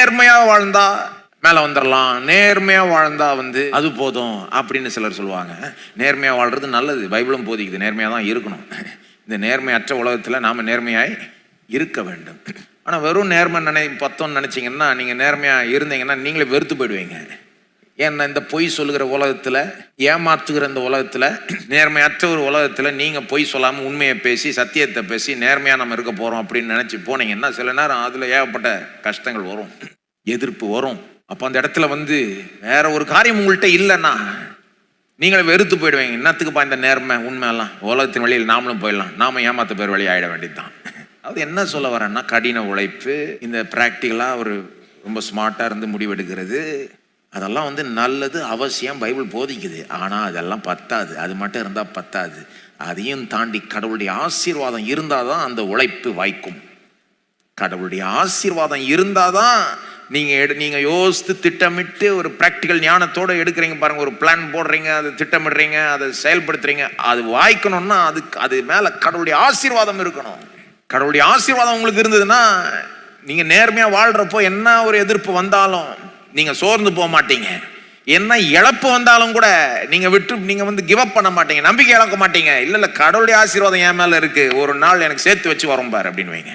நேர்மையா வாழ்ந்தா மேல வந்துடலாம், நேர்மையா வாழ்ந்தா அது போதும் அப்படின்னு சிலர் சொல்லுவாங்க. நேர்மையா வாழ்றது நல்லது, பைபிளும் போதிக்குது, நேர்மையா தான் இருக்கணும். இந்த நேர்மையற்ற உலகத்துல நாம நேர்மையாய் இருக்க வேண்டும். ஆனா வெறும் நேர்மை பத்தோன்னு நினைச்சீங்கன்னா, நீங்க நேர்மையா இருந்தீங்கன்னா நீங்களே வெறுத்து போயிடுவீங்க. ஏன்னா இந்த பொய் சொல்லுகிற உலகத்துல, ஏமாத்துகிற இந்த உலகத்துல, நேர்மையற்ற ஒரு உலகத்துல நீங்க பொய் சொல்லாம உண்மையை பேசி சத்தியத்தை பேசி நேர்மையா நம்ம இருக்க போறோம் அப்படின்னு நினைச்சு போனீங்கன்னா சில நேரம் அதுல ஏகப்பட்ட கஷ்டங்கள் வரும், எதிர்ப்பு வரும். அப்போ அந்த இடத்துல வேற ஒரு காரியம் உங்கள்கிட்ட இல்லைன்னா நீங்களே வெறுத்து போயிடுவீங்க. என்னத்துக்குப்பா இந்த நேர்மை உண்மை எல்லாம், உலகத்தின் வழியில் நாமளும் போயிடலாம், நாம ஏமாத்த பேர் வழி ஆயிட வேண்டியதுதான். அது என்ன சொல்ல வரேன்னா, கடின உழைப்பு, இந்த பிராக்டிக்கலா ஒரு ரொம்ப ஸ்மார்ட்டா இருந்து முடிவெடுக்கிறது, அதெல்லாம் நல்லது, அவசியம், பைபிள் போதிக்குது. ஆனா அதெல்லாம் பத்தாது, அது மட்டும் இருந்தா பத்தாது. அதையும் தாண்டி கடவுளுடைய ஆசீர்வாதம் இருந்தாதான் அந்த உழைப்பு வாய்க்கும். கடவுளுடைய ஆசீர்வாதம் இருந்தாதான் நீங்க யோசித்து திட்டமிட்டு ஒரு பிராக்டிக்கல் ஞானத்தோட எடுக்கிறீங்க பாருங்க, ஒரு பிளான் போடுறீங்க, அதை திட்டமிடுறீங்க, அதை செயல்படுத்துறீங்க. அது வாய்க்கணும்னா அது மேல கடவுளுடைய ஆசீர்வாதம் இருக்கணும். கடவுளுடைய ஆசீர்வாதம் உங்களுக்கு இருந்ததுன்னா நீங்க நேர்மையா வாழ்றப்போ என்ன ஒரு எதிர்ப்பு வந்தாலும் நீங்க சோர்ந்து போக மாட்டீங்க. என்ன இழப்பு வந்தாலும் கூட நீங்க கிவ் அப் பண்ண மாட்டீங்க, நம்பிக்கை இழக்க மாட்டீங்க. இல்ல கடவுளுடைய ஆசீர்வாதம் என் மேல இருக்கு, ஒரு நாள் எனக்கு சேர்த்து வச்சு வரும் பாரு அப்படின்னு வைங்க.